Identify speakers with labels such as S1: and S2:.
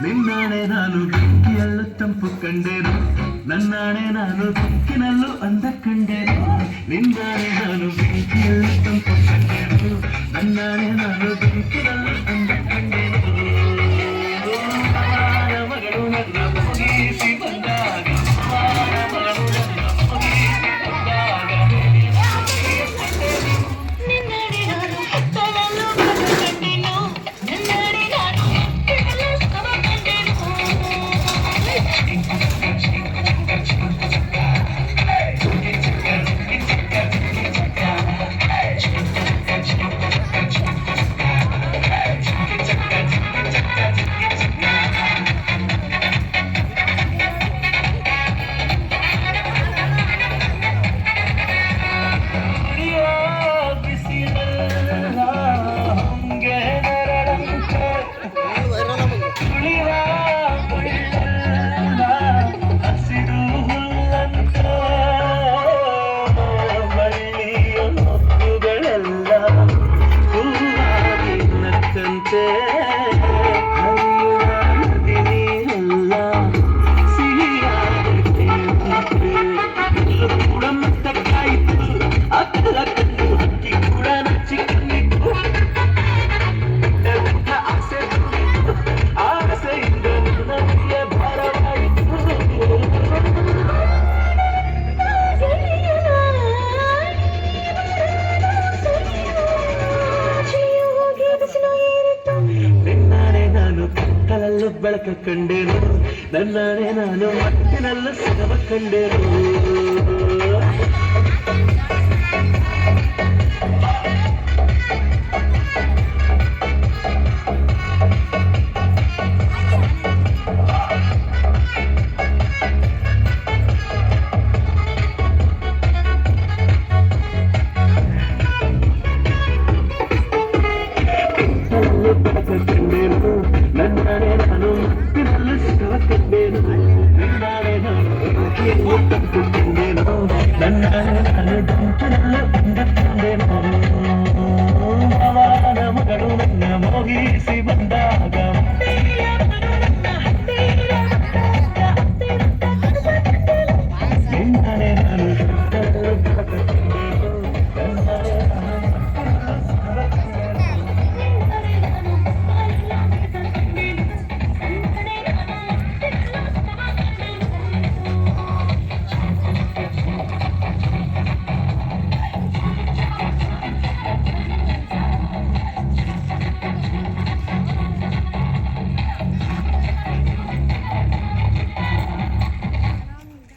S1: ನಿನ್ನಾಣೆ ನಾನು ಬೆಂಕಿಯಲ್ಲೂ ತಂಪು ಕಂಡೆನು ನನ್ನಾಣೆ ನಾನು ಬೆಂಕಿನಲ್ಲೂ ಅಂದ ಕಂಡೆನು ನಿನ್ನಾಣೆ ನಾನು ಬೆಂಕಿಯಲ್ಲೂ ತಂಪು ಕಂಡೆನು ನನ್ನಾಣೆ ನಾನು ಬೆಂಕಿನಲ್ಲೂ ಅಂದ ಕಂಡೆನು ಮಗಳು ನನ್ನ ಮುಗಿಸಿ ಬಂದಾಗ ಬೆಳಕ ಕಂಡೇನು ನನ್ನಾಣೆ ನಾನು ಮಟ್ಟಿನಲ್ಲೂ ಸುಗಮ ಕಂಡೇನು ನನ್ನಾಣೆ ನಾನು ಮಟ್ಟಿನಲ್ಲೂ ಸುಗಮ ಕಂಡೇನು ನನ್ನಾಣೆ ನಾನು ನನ್ನಾಣೆ ನಾನು ಡಂಕಿನಲ್ಲೂ ಅಂದ ಕಂಡೇನು ಅವನ ಮಗಳು ನನ್ನ ಮೋಗಿಸಿ ಬಂದಾಗ